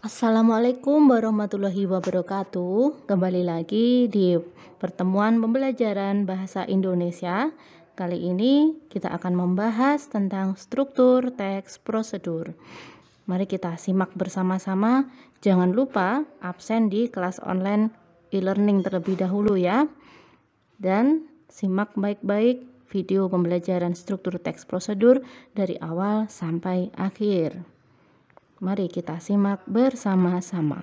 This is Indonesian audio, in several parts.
Assalamualaikum warahmatullahi wabarakatuh. Kembali lagi di pertemuan pembelajaran bahasa Indonesia. Kali ini kita akan membahas tentang struktur teks prosedur. Mari kita simak bersama-sama. Jangan lupa absen di kelas online e-learning terlebih dahulu ya. Dan simak baik-baik video pembelajaran struktur teks prosedur dari awal sampai akhir. Mari kita simak bersama-sama.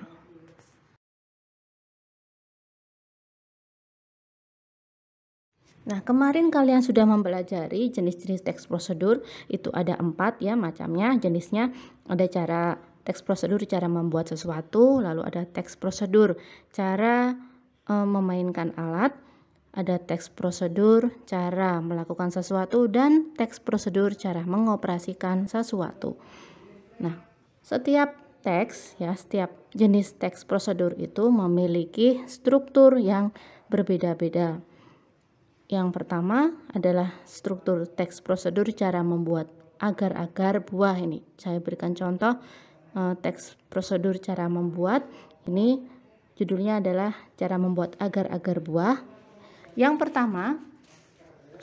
Nah, kemarin kalian sudah mempelajari jenis-jenis teks prosedur. Itu ada 4 ya macamnya, jenisnya. Ada cara teks prosedur cara membuat sesuatu, lalu ada teks prosedur cara memainkan alat, ada teks prosedur cara melakukan sesuatu, dan teks prosedur cara mengoperasikan sesuatu. Nah, setiap jenis teks prosedur itu memiliki struktur yang berbeda-beda. Yang pertama adalah struktur teks prosedur cara membuat agar-agar buah. Ini saya berikan contoh teks prosedur cara membuat. Ini judulnya adalah cara membuat agar-agar buah. Yang pertama,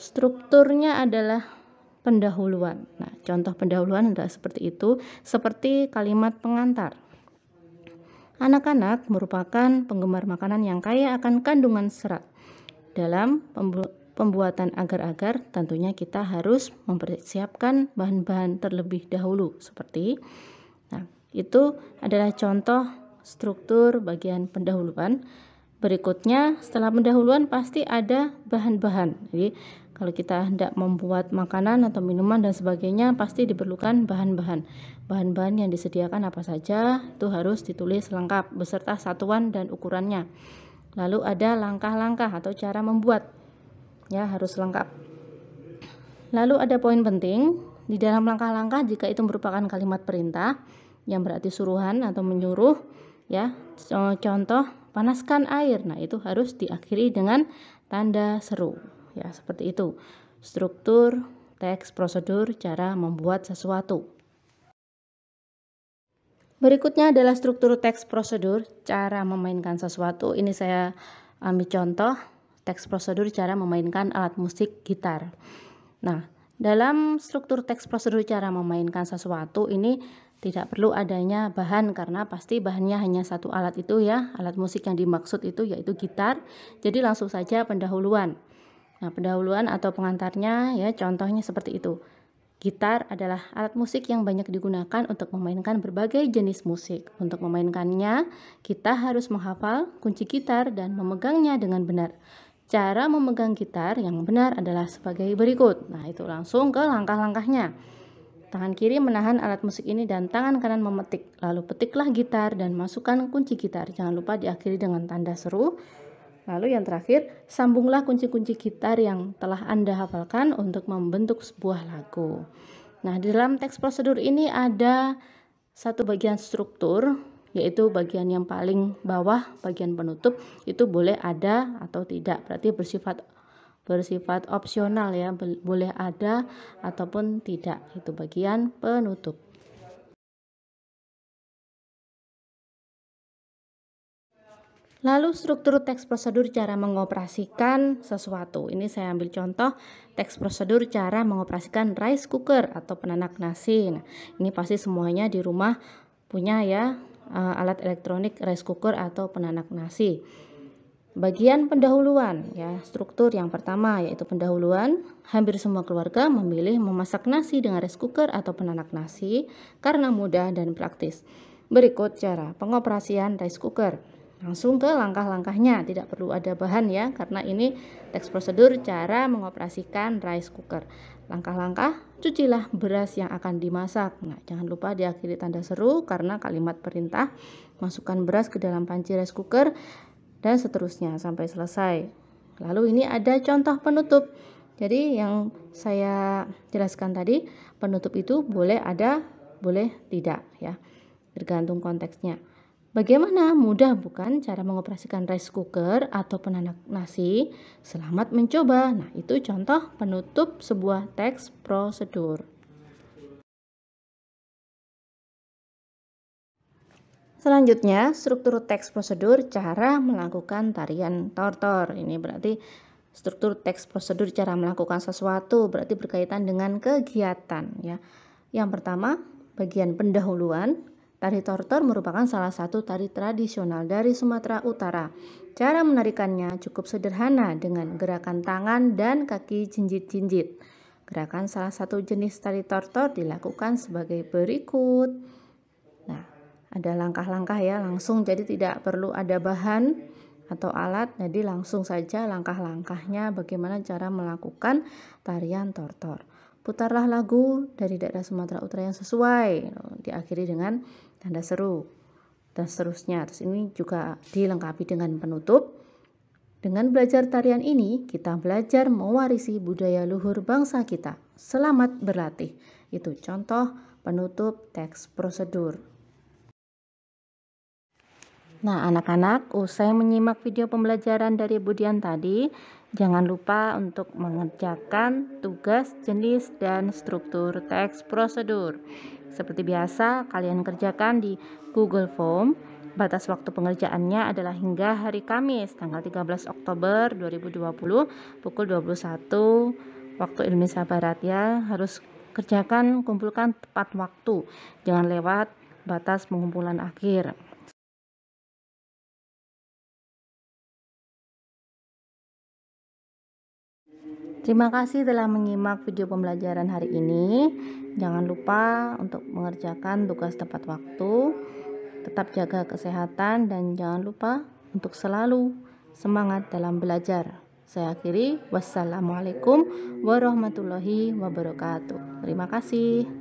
strukturnya adalah pendahuluan. Nah, contoh pendahuluan adalah seperti itu, seperti kalimat pengantar. Anak-anak merupakan penggemar makanan yang kaya akan kandungan serat. Dalam pembuatan agar-agar, tentunya kita harus mempersiapkan bahan-bahan terlebih dahulu. Itu adalah contoh struktur bagian pendahuluan. Berikutnya, setelah pendahuluan pasti ada bahan-bahan. Jadi, kalau kita hendak membuat makanan atau minuman dan sebagainya, pasti diperlukan bahan-bahan. Bahan-bahan yang disediakan apa saja, itu harus ditulis lengkap beserta satuan dan ukurannya. Lalu ada langkah-langkah atau cara membuat, ya harus lengkap. Lalu ada poin penting di dalam langkah-langkah jika itu merupakan kalimat perintah yang berarti suruhan atau menyuruh, ya. Contoh panaskan air. Nah, itu harus diakhiri dengan tanda seru, ya seperti itu. Struktur teks prosedur cara membuat sesuatu. Berikutnya adalah struktur teks prosedur cara memainkan sesuatu. Ini saya ambil contoh teks prosedur cara memainkan alat musik gitar. Nah, dalam struktur teks prosedur cara memainkan sesuatu ini tidak perlu adanya bahan karena pasti bahannya hanya satu alat itu ya. Alat musik yang dimaksud itu yaitu gitar. Jadi langsung saja pendahuluan. Nah, pendahuluan atau pengantarnya ya contohnya seperti itu. Gitar adalah alat musik yang banyak digunakan untuk memainkan berbagai jenis musik. Untuk memainkannya, kita harus menghafal kunci gitar dan memegangnya dengan benar. Cara memegang gitar yang benar adalah sebagai berikut. Nah, itu langsung ke langkah-langkahnya. Tangan kiri menahan alat musik ini dan tangan kanan memetik. Lalu petiklah gitar dan masukkan kunci gitar. Jangan lupa diakhiri dengan tanda seru. Lalu yang terakhir, sambunglah kunci-kunci gitar yang telah Anda hafalkan untuk membentuk sebuah lagu. Nah, di dalam teks prosedur ini ada satu bagian struktur, yaitu bagian yang paling bawah, bagian penutup, itu boleh ada atau tidak. Berarti bersifat opsional ya, boleh ada ataupun tidak. Itu bagian penutup. Lalu struktur teks prosedur cara mengoperasikan sesuatu. Ini saya ambil contoh teks prosedur cara mengoperasikan rice cooker atau penanak nasi. Nah, ini pasti semuanya di rumah punya ya alat elektronik rice cooker atau penanak nasi. Bagian pendahuluan ya, struktur yang pertama yaitu pendahuluan. Hampir semua keluarga memilih memasak nasi dengan rice cooker atau penanak nasi karena mudah dan praktis. Berikut cara pengoperasian rice cooker. Langsung ke langkah-langkahnya, tidak perlu ada bahan ya, karena ini teks prosedur cara mengoperasikan rice cooker. Langkah-langkah, cucilah beras yang akan dimasak. Nah, jangan lupa diakhiri tanda seru karena kalimat perintah. Masukkan beras ke dalam panci rice cooker dan seterusnya sampai selesai. Lalu ini ada contoh penutup. Jadi yang saya jelaskan tadi, penutup itu boleh ada, boleh tidak ya, tergantung konteksnya. Bagaimana? Mudah bukan cara mengoperasikan rice cooker atau penanak nasi? Selamat mencoba. Nah, itu contoh penutup sebuah teks prosedur. Selanjutnya, struktur teks prosedur cara melakukan tarian tortor. Ini berarti struktur teks prosedur cara melakukan sesuatu, berarti berkaitan dengan kegiatan ya. Yang pertama, bagian pendahuluan. Tari tortor merupakan salah satu tari tradisional dari Sumatera Utara. Cara menarikannya cukup sederhana dengan gerakan tangan dan kaki jinjit-jinjit. Gerakan salah satu jenis tari tortor dilakukan sebagai berikut. Nah, ada langkah-langkah ya, langsung, jadi tidak perlu ada bahan atau alat, jadi langsung saja langkah-langkahnya bagaimana cara melakukan tarian tortor. Putarlah lagu dari daerah Sumatera Utara yang sesuai, diakhiri dengan tanda seru dan seterusnya. Terus ini juga dilengkapi dengan penutup. Dengan belajar tarian ini, kita belajar mewarisi budaya luhur bangsa kita. Selamat berlatih. Itu contoh penutup teks prosedur. Nah, anak-anak, usai menyimak video pembelajaran dari Budian tadi, jangan lupa untuk mengerjakan tugas, jenis, dan struktur teks prosedur. Seperti biasa, kalian kerjakan di Google Form. Batas waktu pengerjaannya adalah hingga hari Kamis, tanggal 13 Oktober 2020, pukul 21 waktu Indonesia Barat ya. Harus kerjakan, kumpulkan tepat waktu. Jangan lewat batas pengumpulan akhir. Terima kasih telah menyimak video pembelajaran hari ini. Jangan lupa untuk mengerjakan tugas tepat waktu. Tetap jaga kesehatan dan jangan lupa untuk selalu semangat dalam belajar. Saya akhiri. Wassalamualaikum warahmatullahi wabarakatuh. Terima kasih.